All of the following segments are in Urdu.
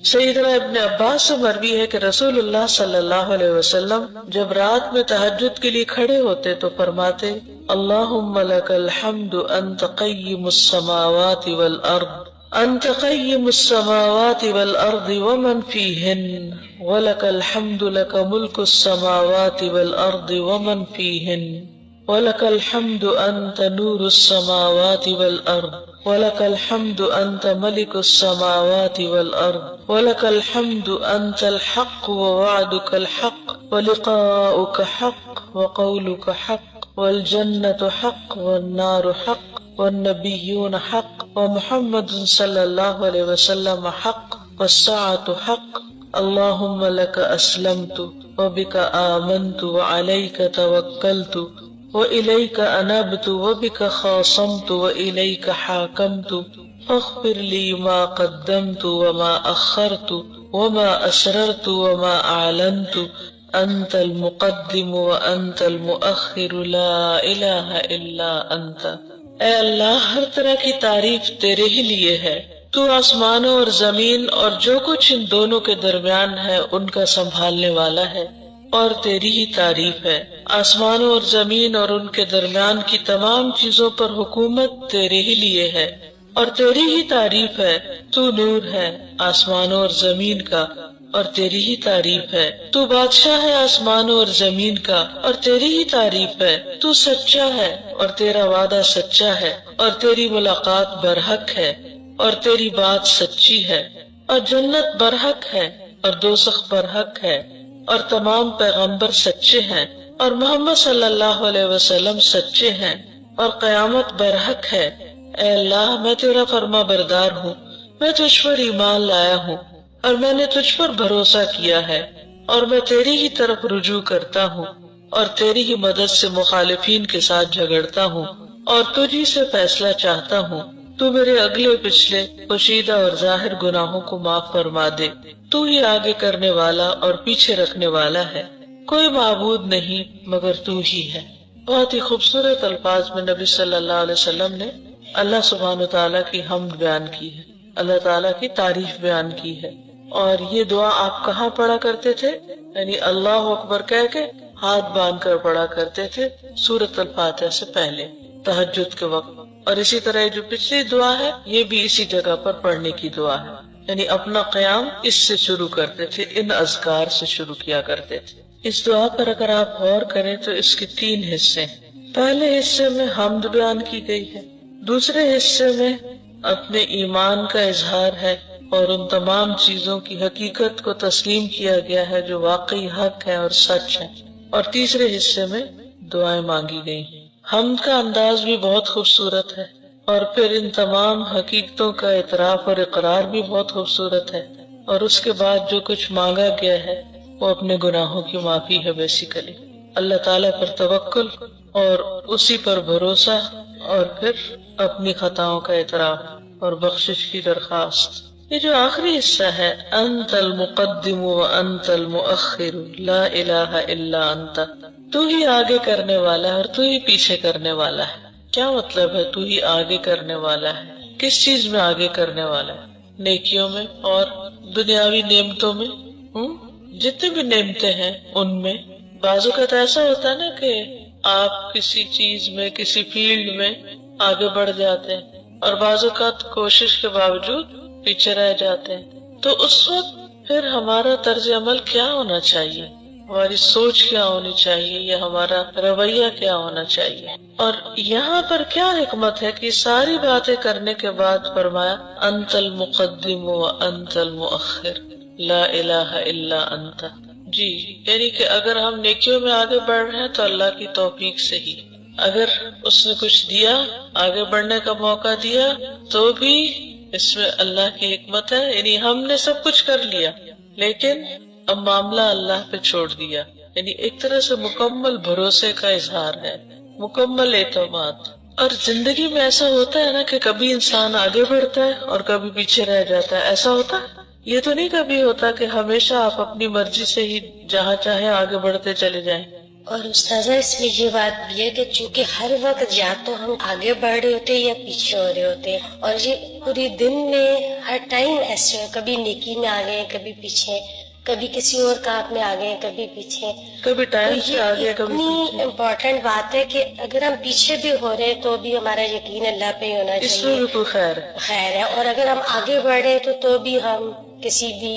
سیدنا ابن عباس سے مروی ہے کہ رسول اللہ صلی اللہ علیہ وسلم جب رات میں تہجد کے لیے کھڑے ہوتے تو فرماتے اللہم لک الحمد انت قیم السماوات والارض انت قیم السماوات والارض ومن فیہن ولک الحمد لک ملک السماوات والارض ومن فیہن ولک الحمد انت نور السماوات والارض ولك الحمد أنت ملك السماوات والأرض ولك الحمد أنت الحق ووعدك الحق ولقاؤك حق وقولك حق والجنة حق والنار حق والنبيون حق ومحمد صلى الله عليه وسلم حق والساعة حق اللهم لك أسلمت وبك آمنت وعليك توكلت وإليك أنبت وبك خاصمت وإليك حاكمت فاغفر لي ما قدمت وما أخرت وما أسررت وما أعلنت أنت المقدم وأنت المؤخر لا إله إلا أنت۔ اے اللہ، ہر طرح کی تعریف تیرے ہی لیے ہے، تو آسمانوں اور زمین اور جو کچھ ان دونوں کے درمیان ہے ان کا سنبھالنے والا ہے، اور تیری ہی تعریف ہے۔ آسمانوں اور زمین اور ان کے درمیان کی تمام چیزوں پر حکومت تیرے ہی لیے ہے، اور تیری ہی تعریف ہے۔ تو نور ہے آسمانوں اور زمین کا، اور تیری ہی تعریف ہے۔ تو بادشاہ ہے آسمانوں اور زمین کا، اور تیری ہی تعریف ہے۔ تو سچا ہے اور تیرا وعدہ سچا ہے، اور تیری ملاقات برحق ہے، اور تیری بات سچی ہے، اور جنت برحق ہے اور دوزخ برحق ہے، اور تمام پیغمبر سچے ہیں، اور محمد صلی اللہ علیہ وسلم سچے ہیں، اور قیامت برحق ہے۔ اے اللہ، میں تیرا فرما بردار ہوں، میں تجھ پر ایمان لایا ہوں، اور میں نے تجھ پر بھروسہ کیا ہے، اور میں تیری ہی طرف رجوع کرتا ہوں، اور تیری ہی مدد سے مخالفین کے ساتھ جھگڑتا ہوں، اور تجھی سے فیصلہ چاہتا ہوں۔ تو میرے اگلے پچھلے پوشیدہ اور ظاہر گناہوں کو معاف فرما دے۔ تو ہی آگے کرنے والا اور پیچھے رکھنے والا ہے، کوئی معبود نہیں مگر تو ہی ہے۔ بہت ہی خوبصورت الفاظ میں نبی صلی اللہ علیہ وسلم نے اللہ سبحانہ وتعالیٰ کی حمد بیان کی ہے، اللہ تعالیٰ کی تعریف بیان کی ہے۔ اور یہ دعا آپ کہاں پڑھا کرتے تھے؟ یعنی اللہ اکبر کہہ کے ہاتھ باندھ کر پڑھا کرتے تھے سورۃ الفاتحہ سے پہلے تہجد کے وقت۔ اور اسی طرح جو پچھلی دعا ہے یہ بھی اسی جگہ پر پڑھنے کی دعا ہے، یعنی اپنا قیام اس سے شروع کرتے تھے، ان اذکار سے شروع کیا کرتے تھے۔ اس دعا پر اگر آپ غور کریں تو اس کے 3 حصے ہیں۔ پہلے حصے میں حمد بیان کی گئی ہے، دوسرے حصے میں اپنے ایمان کا اظہار ہے اور ان تمام چیزوں کی حقیقت کو تسلیم کیا گیا ہے جو واقعی حق ہے اور سچ ہے، اور تیسرے حصے میں دعائیں مانگی گئی ہیں۔ حمد کا انداز بھی بہت خوبصورت ہے، اور پھر ان تمام حقیقتوں کا اعتراف اور اقرار بھی بہت خوبصورت ہے، اور اس کے بعد جو کچھ مانگا گیا ہے وہ اپنے گناہوں کی معافی ہے۔ بیسیکلی اللہ تعالیٰ پر توکل اور اسی پر بھروسہ، اور پھر اپنی خطاؤں کا اعتراف اور بخشش کی درخواست۔ یہ جو آخری حصہ ہے انت المقدم وانت المؤخر لا الہ الا انت، تو ہی آگے کرنے والا ہے اور تو ہی پیچھے کرنے والا ہے۔ کیا مطلب ہے تو ہی آگے کرنے والا ہے؟ کس چیز میں آگے کرنے والا ہے؟ نیکیوں میں اور دنیاوی نعمتوں میں، جتنے بھی نعمتیں ہیں ان میں۔ بعض اوقات ایسا ہوتا ہے نا کہ آپ کسی چیز میں، کسی فیلڈ میں آگے بڑھ جاتے ہیں، اور بعض اوقات کوشش کے باوجود پیچھے رہ جاتے ہیں، تو اس وقت پھر ہمارا طرز عمل کیا ہونا چاہیے، ہماری سوچ کیا ہونی چاہیے، یا ہمارا رویہ کیا ہونا چاہیے؟ اور یہاں پر کیا حکمت ہے کہ ساری باتیں کرنے کے بعد فرمایا انت المقدم وانت المؤخر لا الہ الا انت۔ جی، یعنی کہ اگر ہم نیکیوں میں آگے بڑھ رہے ہیں تو اللہ کی توفیق سے ہی، اگر اس نے کچھ دیا، آگے بڑھنے کا موقع دیا، تو بھی اس میں اللہ کی حکمت ہے۔ یعنی ہم نے سب کچھ کر لیا لیکن اب معاملہ اللہ پہ چھوڑ دیا، یعنی ایک طرح سے مکمل بھروسے کا اظہار ہے، مکمل اعتماد۔ اور زندگی میں ایسا ہوتا ہے نا کہ کبھی انسان آگے بڑھتا ہے اور کبھی پیچھے رہ جاتا ہے، ایسا ہوتا ہے؟ یہ تو نہیں کبھی ہوتا کہ ہمیشہ آپ اپنی مرضی سے ہی جہاں چاہیں آگے بڑھتے چلے جائیں۔ اور استاذہ اس میں یہ بات بھی ہے کہ چونکہ ہر وقت یا تو ہم آگے بڑھ رہے ہوتے ہیں یا پیچھے ہو رہے ہوتے ہیں، اور یہ پوری دن میں ہر ٹائم ایسے ہو، کبھی نیکی میں آگے کبھی پیچھے، کبھی کسی اور کام میں آگے کبھی پیچھے، کبھی ٹائم تو سے آگے کبھی اتنی پیچھے. امپورٹنٹ بات ہے کہ اگر ہم پیچھے بھی ہو رہے ہیں تو بھی ہمارا یقین اللہ پہ ہی ہونا اس میں چاہیے، بھی کوئی خیر ہے. خیر ہے، اور اگر ہم آگے بڑھ رہے ہیں تو بھی ہم کسی بھی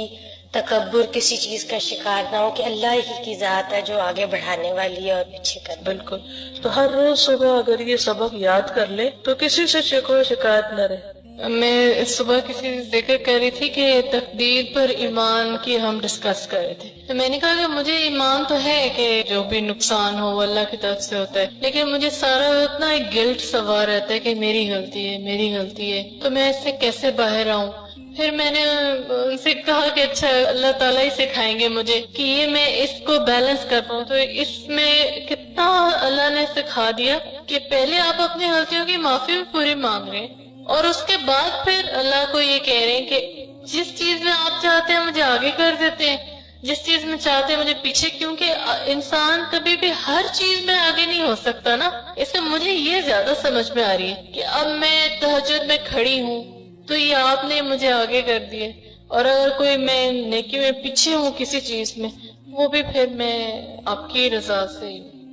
تکبر کسی چیز کا شکار نہ ہو کہ اللہ ہی کی ذات ہے جو آگے بڑھانے والی ہے اور پیچھے کرنے والی. بالکل. تو ہر روز صبح اگر یہ سبق یاد کر لے تو کسی سے شکوہ شکایت نہ رہے. میں صبح کسی ذکر کر رہی تھی کہ تقدیر پر ایمان کی ہم ڈسکس کر رہے تھے، تو میں نے کہا کہ مجھے ایمان تو ہے کہ جو بھی نقصان ہو وہ اللہ کی طرف سے ہوتا ہے، لیکن مجھے سارا وقت نا ایک گلٹ سوار رہتا ہے کہ میری غلطی ہے میری غلطی ہے، تو میں اس سے کیسے باہر آؤں. پھر میں نے ان سے کہا کہ اچھا اللہ تعالیٰ ہی سکھائیں گے مجھے کہ یہ میں اس کو بیلنس کر پاؤں. تو اس میں کتنا اللہ نے سکھا دیا کہ پہلے آپ اپنی غلطیوں کی معافی بھی پوری مانگ رہے ہیں، اور اس کے بعد پھر اللہ کو یہ کہہ رہے ہیں کہ جس چیز میں آپ چاہتے ہیں مجھے آگے کر دیتے ہیں، جس چیز میں چاہتے ہیں مجھے پیچھے، کیونکہ انسان کبھی بھی ہر چیز میں آگے نہیں ہو سکتا نا. اس میں مجھے یہ زیادہ سمجھ میں آ رہی ہے کہ اب میں تہجد میں کھڑی ہوں تو یہ آپ نے مجھے آگے کر دیے، اور اگر کوئی میں نیکی میں پیچھے ہوں کسی چیز میں، وہ بھی پھر میں آپ کی رضا سے.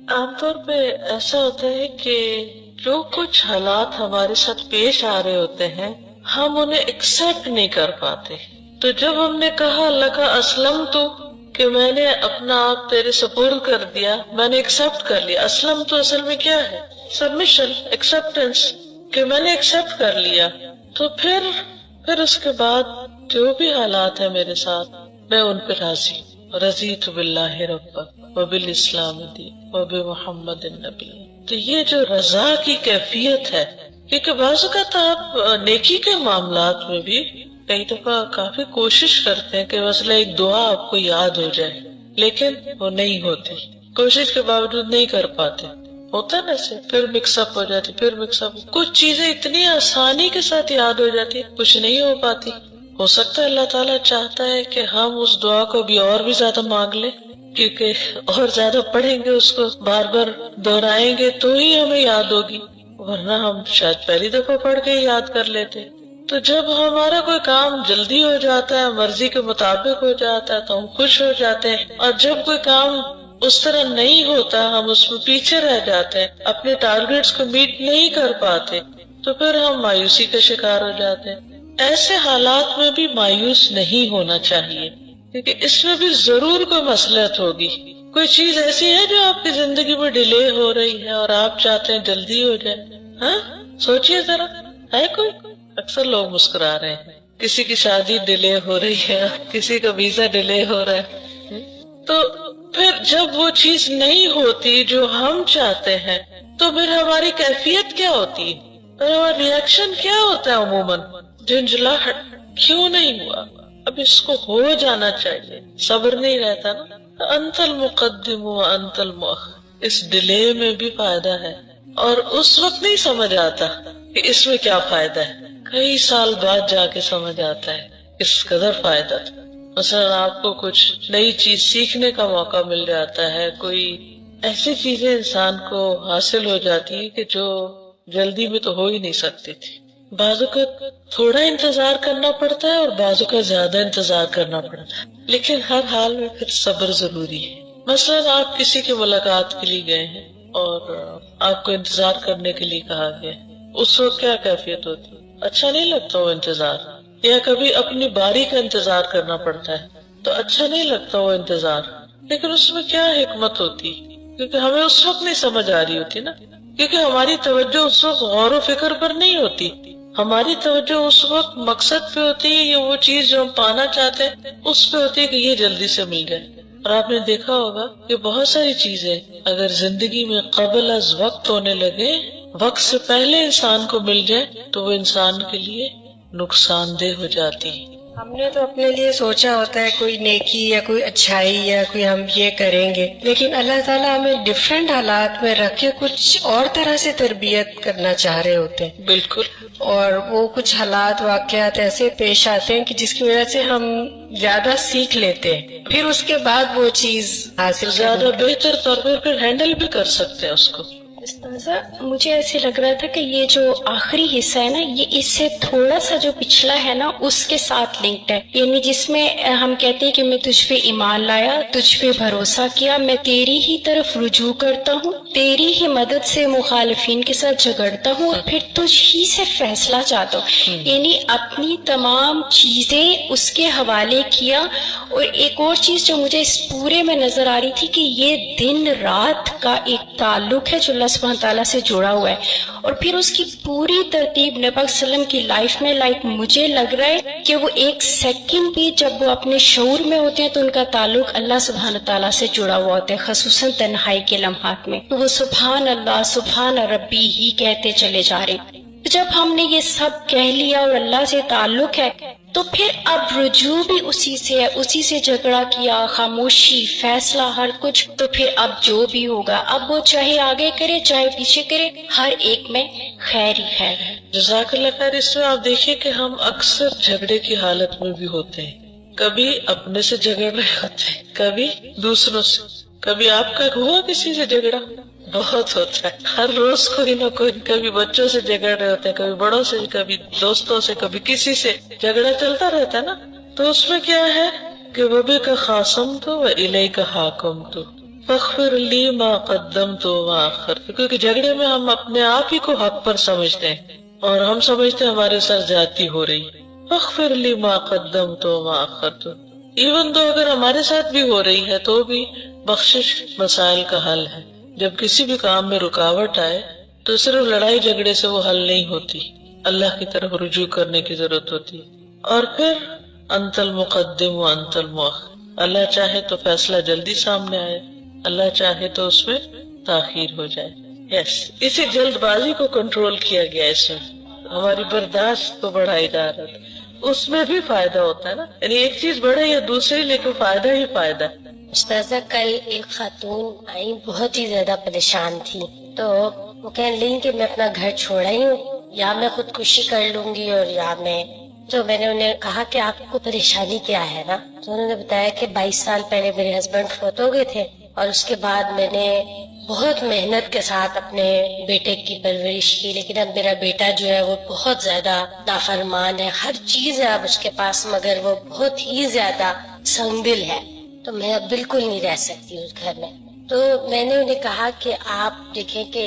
عام طور پہ ایسا ہوتا ہے کہ جو کچھ حالات ہمارے ساتھ پیش آ رہے ہوتے ہیں ہم انہیں ایکسپٹ نہیں کر پاتے. تو جب ہم نے کہا اللہ کا اسلم تو کہ میں نے اپنا آپ تیرے سپرد کر دیا، میں نے ایکسپٹ کر لیا. اسلم تو اصل میں کیا ہے؟ سبمیشن، ایکسپٹینس، کہ میں نے ایکسپٹ کر لیا. تو پھر اس کے بعد جو بھی حالات ہیں میرے ساتھ میں ان پہ راضی. رضیت باللہ ربا وبالاسلام دین وبمحمد النبی. تو یہ جو رضا کی کیفیت ہے، کیونکہ بعض اوقات آپ نیکی کے معاملات میں بھی کئی دفعہ کافی کوشش کرتے ہیں کہ مثلا ایک دعا آپ کو یاد ہو جائے، لیکن وہ نہیں ہوتی، کوشش کے باوجود نہیں کر پاتے. ہوتا نا ایسے، پھر مکس اپ ہو جاتی، پھر مکس اپ. کچھ چیزیں اتنی آسانی کے ساتھ یاد ہو جاتی، کچھ نہیں ہو پاتی. ہو سکتا ہے اللہ تعالیٰ چاہتا ہے کہ ہم اس دعا کو بھی اور بھی زیادہ مانگ لیں، کیونکہ اور زیادہ پڑھیں گے، اس کو بار بار دہرائیں گے تو ہی ہمیں یاد ہوگی، ورنہ ہم شاید پہلی دفعہ پڑھ کے یاد کر لیتے. تو جب ہمارا کوئی کام جلدی ہو جاتا ہے، مرضی کے مطابق ہو جاتا ہے، تو ہم خوش ہو جاتے ہیں. اور جب کوئی کام اس طرح نہیں ہوتا، ہم اس میں پیچھے رہ جاتے ہیں، اپنے ٹارگیٹس کو میٹ نہیں کر پاتے، تو پھر ہم مایوسی کا شکار ہو جاتے ہیں. ایسے حالات میں بھی مایوس نہیں ہونا چاہیے، کیونکہ اس میں بھی ضرور کوئی مصلحت ہوگی. کوئی چیز ایسی ہے جو آپ کی زندگی میں ڈیلے ہو رہی ہے اور آپ چاہتے ہیں جلدی ہو جائے. ہاں سوچئے ذرا، ہے کوئی؟ اکثر لوگ مسکرا رہے ہیں. کسی کی شادی ڈیلے ہو رہی ہے، کسی کا ویزا ڈیلے ہو رہا ہے. تو پھر جب وہ چیز نہیں ہوتی جو ہم چاہتے ہیں تو پھر ہماری کیفیت کیا ہوتی ہے، اور ہمارا ریئیکشن کیا ہوتا ہے؟ عموماً جھنجھلاہٹ. کیوں نہیں ہوا؟ اب اس کو ہو جانا چاہیے. صبر نہیں رہتا نا. انت المقدم و انت المؤخر. اس ڈیلے میں بھی فائدہ ہے، اور اس وقت نہیں سمجھ آتا کہ اس میں کیا فائدہ ہے. کئی سال بعد جا کے سمجھ آتا ہے اس قدر فائدہ تھا. مثلا آپ کو کچھ نئی چیز سیکھنے کا موقع مل جاتا ہے، کوئی ایسی چیزیں انسان کو حاصل ہو جاتی ہے کہ جو جلدی میں تو ہو ہی نہیں سکتی تھی. بعض اوقات تھوڑا انتظار کرنا پڑتا ہے اور بعض اوقات زیادہ انتظار کرنا پڑتا ہے، لیکن ہر حال میں پھر صبر ضروری ہے. مثلا آپ کسی کی ملاقات کے لیے گئے ہیں اور آپ کو انتظار کرنے کے لیے کہا گیا، اس وقت کیا کیفیت ہوتی ہے؟ اچھا نہیں لگتا وہ انتظار. یا کبھی اپنی باری کا انتظار کرنا پڑتا ہے تو اچھا نہیں لگتا وہ انتظار، لیکن اس میں کیا حکمت ہوتی، کیونکہ ہمیں اس وقت نہیں سمجھ آ رہی ہوتی نا، کیونکہ ہماری توجہ اس وقت غور و فکر پر نہیں ہوتی. ہماری توجہ اس وقت مقصد پہ ہوتی ہے، یا وہ چیز جو ہم پانا چاہتے ہیں اس پہ ہوتی ہے کہ یہ جلدی سے مل جائے. اور آپ نے دیکھا ہوگا کہ بہت ساری چیزیں اگر زندگی میں قبل از وقت ہونے لگے، وقت سے پہلے انسان کو مل جائے تو وہ انسان کے لیے نقصان دہ ہو جاتی. ہم نے تو اپنے لیے سوچا ہوتا ہے کوئی نیکی یا کوئی اچھائی یا کوئی ہم یہ کریں گے، لیکن اللہ تعالیٰ ہمیں ڈفرینٹ حالات میں رکھ کے کچھ اور طرح سے تربیت کرنا چاہ رہے ہوتے ہیں. بالکل. اور وہ کچھ حالات واقعات ایسے پیش آتے ہیں کہ جس کی وجہ سے ہم زیادہ سیکھ لیتے ہیں، پھر اس کے بعد وہ چیز حاصل زیادہ بہتر طور پر پھر ہینڈل بھی کر سکتے ہیں اس کو. استاذہ مجھے ایسے لگ رہا تھا کہ یہ جو آخری حصہ ہے نا، یہ اس سے تھوڑا سا جو پچھلا ہے نا اس کے ساتھ لنکڈ ہے، یعنی جس میں ہم کہتے ہیں کہ میں تجھ پہ ایمان لایا، تجھ پہ بھروسہ کیا، میں تیری ہی طرف رجوع کرتا ہوں، تیری ہی مدد سے مخالفین کے ساتھ جھگڑتا ہوں اور پھر تجھ ہی سے فیصلہ چاہتا ہوں، یعنی اپنی تمام چیزیں اس کے حوالے کیا. اور ایک اور چیز جو مجھے اس پورے میں نظر آ رہی تھی کہ یہ دن رات کا ایک تعلق ہے جو اللہ سبحانہ تعالیٰ سے جڑا ہوا ہے، اور پھر اس کی پوری ترتیب نبی پاک صلی اللہ علیہ وسلم کی لائف میں مجھے لگ رہا ہے کہ وہ ایک سیکنڈ بھی جب وہ اپنے شعور میں ہوتے ہیں تو ان کا تعلق اللہ سبحانہ تعالیٰ سے جڑا ہوا ہوتا ہے، خصوصاً تنہائی کے لمحات میں تو وہ سبحان اللہ سبحان ربی ہی کہتے چلے جا رہے ہیں. جب ہم نے یہ سب کہہ لیا اور اللہ سے تعلق ہے تو پھر اب رجوع بھی اسی سے ہے، اسی سے جھگڑا کیا، خاموشی، فیصلہ، ہر کچھ، تو پھر اب جو بھی ہوگا اب وہ چاہے آگے کرے چاہے پیچھے کرے، ہر ایک میں خیر ہی خیر ہے. جزاک اللہ خیر. اس میں آپ دیکھیں کہ ہم اکثر جھگڑے کی حالت میں بھی ہوتے ہیں، کبھی اپنے سے جھگڑ رہے ہوتے ہیں، کبھی دوسروں سے. کبھی آپ کا ہوا کسی سے جھگڑا؟ بہت ہوتا ہے، ہر روز کوئی نہ کوئی، کبھی بچوں سے جھگڑ رہے ہوتے ہیں، کبھی بڑوں سے، کبھی دوستوں سے، کبھی کسی سے جھگڑا چلتا رہتا ہے نا. تو اس میں کیا ہے کہ وَبِكَ خَاصَمْتُ وَإِلَيْكَ حَاكَمْتُ فَاغْفِرْ لِي مَا قَدَّمْتُ وَمَا أَخَّرْتُ. کیونکہ جھگڑے میں ہم اپنے آپ ہی کو حق پر سمجھتے ہیں اور ہم سمجھتے ہیں ہمارے ساتھ زیادتی ہو رہی. فَاغْفِرْ لِي مَا قَدَّمْتُ وَمَا أَخَّرْتُ. ایون تو اگر ہمارے ساتھ بھی ہو رہی ہے تو بھی بخشش مسائل کا حل ہے. جب کسی بھی کام میں رکاوٹ آئے تو صرف لڑائی جھگڑے سے وہ حل نہیں ہوتی، اللہ کی طرف رجوع کرنے کی ضرورت ہوتی. اور پھر انت المقدم و انت المؤخر، اللہ چاہے تو فیصلہ جلدی سامنے آئے، اللہ چاہے تو اس میں تاخیر ہو جائے. اسی جلد بازی کو کنٹرول کیا گیا، اس میں ہماری برداشت کو بڑھائی جا رہا تھا. اس میں بھی فائدہ ہوتا ہے نا، یعنی ایک چیز بڑھے یا دوسری، لیکن فائدہ ہی فائدہ ہے. استاذہ کل ایک خاتون آئی بہت ہی زیادہ پریشان تھی، تو وہ کہنے لگی کہ میں اپنا گھر چھوڑ رہی ہوں، یا میں خودکشی کر لوں گی اور یا میں. تو میں نے انہیں کہا کہ آپ کو پریشانی کیا ہے نا. تو انہوں نے بتایا کہ 22 سال پہلے میرے ہسبینڈ فوت ہو گئے تھے اور اس کے بعد میں نے بہت محنت کے ساتھ اپنے بیٹے کی پرورش کی، لیکن اب میرا بیٹا جو ہے وہ بہت زیادہ نافرمان ہے، ہر چیز ہے اب اس کے پاس مگر وہ بہت ہی زیادہ سنگ دل ہے، تو میں اب بالکل نہیں رہ سکتی اس گھر میں. تو میں نے انہیں کہا کہ آپ دیکھیں کہ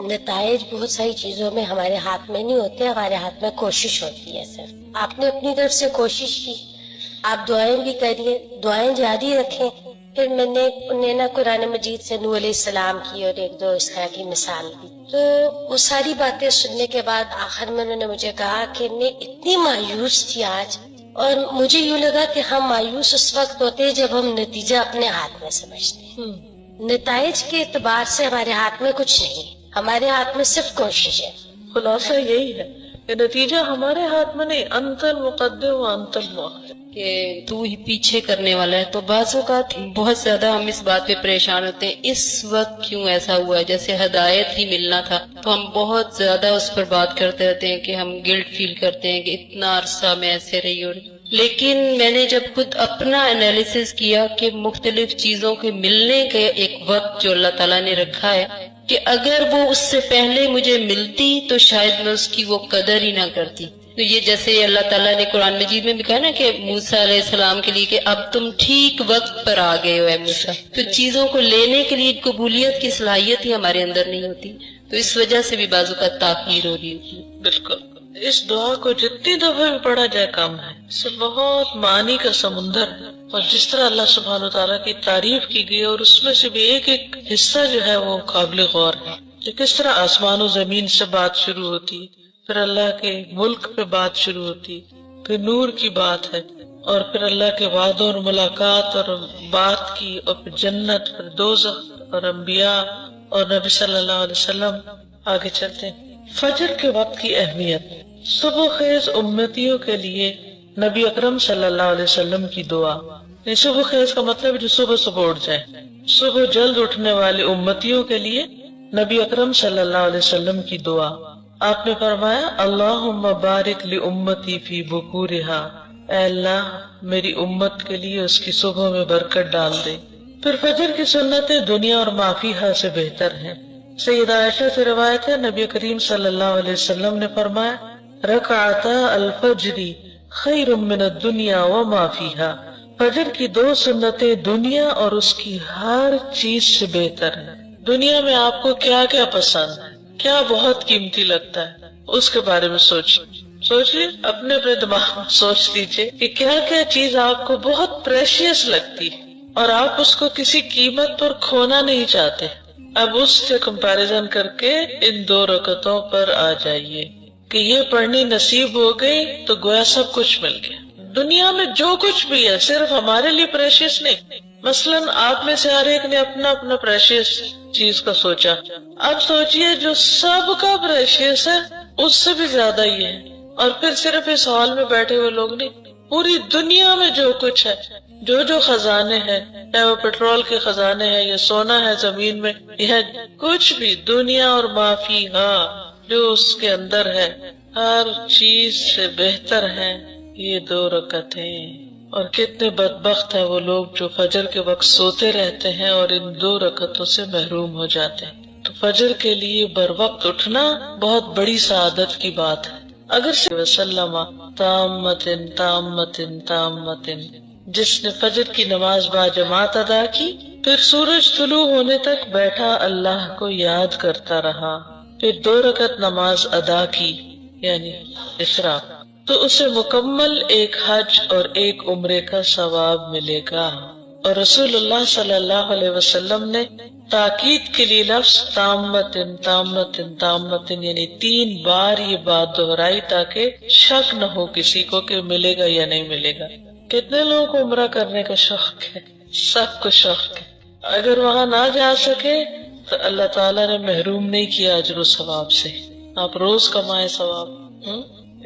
نتائج بہت ساری چیزوں میں ہمارے ہاتھ میں نہیں ہوتے، ہمارے ہاتھ میں کوشش ہوتی ہے. صرف آپ نے اپنی طرف سے کوشش کی، آپ دعائیں بھی کریے، دعائیں جاری رکھیں. پھر میں نے انہیں نا قرآن مجید سے نوح علیہ السلام کی اور ایک دو اس طرح کی مثال دی. تو وہ ساری باتیں سننے کے بعد آخر میں انہوں نے مجھے کہا کہ میں اتنی مایوس تھی آج، اور مجھے یوں لگا کہ ہم مایوس اس وقت ہوتے ہیں جب ہم نتیجہ اپنے ہاتھ میں سمجھتے ہیں. نتائج کے اعتبار سے ہمارے ہاتھ میں کچھ نہیں، ہمارے ہاتھ میں صرف کوشش ہے. خلاصہ یہی ہے کہ نتیجہ ہمارے ہاتھ میں نہیں، انت المقدم و انت المؤخر، کہ تو ہی پیچھے کرنے والا ہے. تو بعض اوقات بہت زیادہ ہم اس بات پہ پریشان ہوتے ہیں اس وقت کیوں ایسا ہوا ہے، جیسے ہدایت ہی ملنا تھا تو ہم بہت زیادہ اس پر بات کرتے رہتے ہیں کہ ہم گلٹ فیل کرتے ہیں کہ اتنا عرصہ میں ایسے رہی. اور لیکن میں نے جب خود اپنا انالیسس کیا کہ مختلف چیزوں کے ملنے کے ایک وقت جو اللہ تعالیٰ نے رکھا ہے، کہ اگر وہ اس سے پہلے مجھے ملتی تو شاید میں اس کی وہ قدر ہی نہ کرتی. تو یہ جیسے اللہ تعالیٰ نے قرآن مجید میں بھی کہا نا کہ موسیٰ علیہ السلام کے لیے کہ اب تم ٹھیک وقت پر آ گئے ہو اے موسیٰ. تو چیزوں کو لینے کے لیے قبولیت کی صلاحیت ہی ہمارے اندر نہیں ہوتی، تو اس وجہ سے بھی بعض اوقات تاخیر ہو رہی ہوتی ہے. بالکل. اس دعا کو جتنی دفعہ بھی پڑھا جائے کم ہے، اس سے بہت معنی کا سمندر ہے. اور جس طرح اللہ سبحانہ وتعالیٰ کی تعریف کی گئی اور اس میں سے بھی ایک ایک حصہ جو ہے وہ قابل غور ہے، کہ کس طرح آسمان و زمین سے بات شروع ہوتی، پھر اللہ کے ملک پہ بات شروع ہوتی، پھر نور کی بات ہے، اور پھر اللہ کے وعدوں اور ملاقات اور بات کی، اور پھر جنت، پھر دوزخ اور انبیاء اور نبی صلی اللہ علیہ وسلم. آگے چلتے ہیں. فجر کے وقت کی اہمیت. صبح خیز امتیوں کے لیے نبی اکرم صلی اللہ علیہ وسلم کی دعا. صبح خیز کا مطلب جو صبح صبح اٹھ جائے. صبح جلد اٹھنے والے امتیوں کے لیے نبی اکرم صلی اللہ علیہ وسلم کی دعا. آپ نے فرمایا اللہم بارک لی امتی فی بکورہا، اے اللہ میری امت کے لیے اس کی صبح میں برکت ڈال دے۔ پھر فجر کی سنتیں دنیا اور ما فیہا سے بہتر ہیں۔ سیدہ عائشہ سے روایت ہے نبی کریم صلی اللہ علیہ وسلم نے فرمایا رکعتا الفجر خیر من الدنیا وما فیہا، فجر کی 2 سنتیں دنیا اور اس کی ہر چیز سے بہتر ہیں۔ دنیا میں آپ کو کیا کیا پسند ہے، کیا بہت قیمتی لگتا ہے، اس کے بارے میں سوچیے، اپنے دماغ میں سوچ لیجیے کہ کیا کیا چیز آپ کو بہت پریشیس لگتی ہے اور آپ اس کو کسی قیمت پر کھونا نہیں چاہتے۔ اب اس سے کمپیریزن کر کے ان 2 رکعتوں پر آ جائیے کہ یہ پڑھنی نصیب ہو گئی تو گویا سب کچھ مل گیا۔ دنیا میں جو کچھ بھی ہے صرف ہمارے لیے پریشیس نہیں، مثلاً آپ میں سے ہر ایک نے اپنا اپنا پریشیس چیز کا سوچا، اب سوچئے جو سب کا پریشیس ہے اس سے بھی زیادہ یہ ہے، اور پھر صرف اس ہال میں بیٹھے ہوئے لوگ نہیں، پوری دنیا میں جو کچھ ہے، جو خزانے ہیں، چاہے وہ پیٹرول کے خزانے ہیں یا سونا ہے زمین میں، یہ کچھ بھی دنیا اور ما فیہا جو اس کے اندر ہے ہر چیز سے بہتر ہے یہ 2 رکعتیں۔ اور کتنے بدبخت ہیں وہ لوگ جو فجر کے وقت سوتے رہتے ہیں اور ان 2 رکعتوں سے محروم ہو جاتے ہیں۔ تو فجر کے لیے بر وقت اٹھنا بہت بڑی سعادت کی بات ہے۔ اگر وسلم تامتن تامتن تامتن، جس نے فجر کی نماز باجماعت ادا کی، پھر سورج طلوع ہونے تک بیٹھا اللہ کو یاد کرتا رہا، پھر 2 رکعت نماز ادا کی یعنی اشراق، تو اسے مکمل ایک حج اور ایک عمرے کا ثواب ملے گا۔ اور رسول اللہ صلی اللہ علیہ وسلم نے تاکید کے لیے لفظ تامتن تامتن تامتن یعنی 3 بار یہ بات دہرائی تاکہ شک نہ ہو کسی کو کہ ملے گا یا نہیں ملے گا۔ کتنے لوگوں کو عمرہ کرنے کا شوق ہے؟ سب کو شوق ہے۔ اگر وہاں نہ جا سکے تو اللہ تعالیٰ نے محروم نہیں کیا اجر و ثواب سے۔ آپ روز کمائیں ثواب،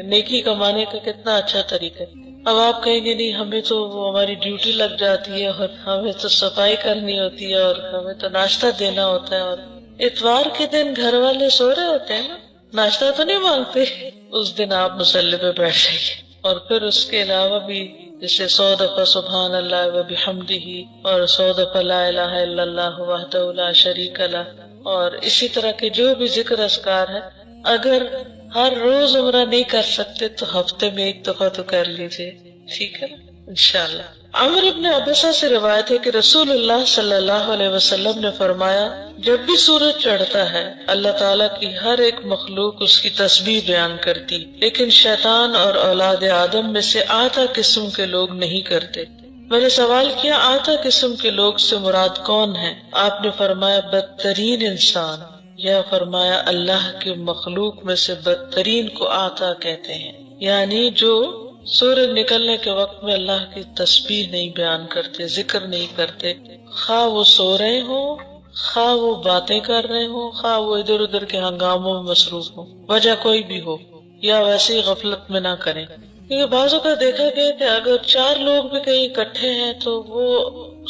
نیکی کمانے کا کتنا اچھا طریقہ ہے۔ اب آپ کہیں گے نہیں ہمیں تو وہ ہماری ڈیوٹی لگ جاتی ہے اور ہمیں تو صفائی کرنی ہوتی ہے اور ہمیں تو ناشتہ دینا ہوتا ہے، اور اتوار کے دن گھر والے سو رہے ہوتے ہیں نا، ناشتہ تو نہیں مانگتے، اس دن آپ مصلی پہ بیٹھ جائیے۔ اور پھر اس کے علاوہ بھی جیسے 100 دفعہ سبحان اللہ و بحمدہ اور 100 دفعہ لا الہ الا اللہ وحدہ لا شریک لہ، اور اسی طرح کے جو بھی ذکر اذکار ہے، اگر ہر روز عمرہ نہیں کر سکتے تو ہفتے میں 1 دفعہ تو کر لیجئے، ٹھیک ہے نا، انشاءاللہ۔ عمرو بن عبسہ سے روایت ہے کہ رسول اللہ صلی اللہ علیہ وسلم نے فرمایا جب بھی سورج چڑھتا ہے اللہ تعالیٰ کی ہر ایک مخلوق اس کی تسبیح بیان کرتی، لیکن شیطان اور اولاد آدم میں سے آدھا قسم کے لوگ نہیں کرتے۔ میں نے سوال کیا آدھا قسم کے لوگ سے مراد کون ہے؟ آپ نے فرمایا بدترین انسان، یا فرمایا اللہ کے مخلوق میں سے بدترین کو آتا کہتے ہیں، یعنی جو سورج نکلنے کے وقت میں اللہ کی تسبیح نہیں بیان کرتے، ذکر نہیں کرتے، خواہ وہ سو رہے ہوں، خواہ وہ باتیں کر رہے ہوں، خواہ وہ ادھر ادھر کے ہنگاموں میں مصروف ہوں، وجہ کوئی بھی ہو، یا ویسے ہی غفلت میں نہ کریں۔ کیونکہ بعضوں کا دیکھا گیا کہ اگر 4 لوگ بھی کہیں اکٹھے ہیں تو وہ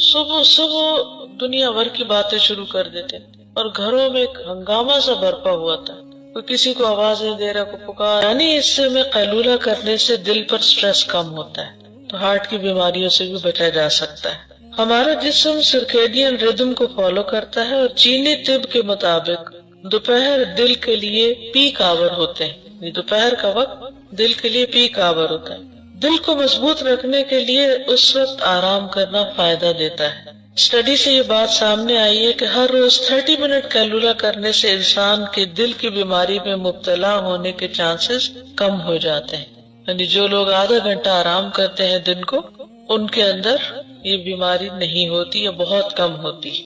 صبح دنیا بھر کی باتیں شروع کر دیتے اور گھروں میں ایک ہنگامہ سا برپا ہوا تھا، کوئی کسی کو آواز نہیں دے رہا، کو پکار، یعنی اس سے میں قیلولہ کرنے سے دل پر سٹریس کم ہوتا ہے تو ہارٹ کی بیماریوں سے بھی بچا جا سکتا ہے۔ ہمارا جسم سرکیڈین ردم کو فالو کرتا ہے اور چینی طب کے مطابق دوپہر دل کے لیے پیک آور ہوتے ہیں، دوپہر کا وقت دل کے لیے پیک آور ہوتا ہے۔ دل کو مضبوط رکھنے کے لیے اس وقت آرام کرنا فائدہ دیتا ہے۔ اسٹڈی سے یہ بات سامنے آئی ہے کہ ہر روز 30 منٹ قیلولہ کرنے سے انسان کے دل کی بیماری میں مبتلا ہونے کے چانسز کم ہو جاتے ہیں، یعنی جو لوگ آدھا گھنٹہ آرام کرتے ہیں دن کو، ان کے اندر یہ بیماری نہیں ہوتی یا بہت کم ہوتی ہے۔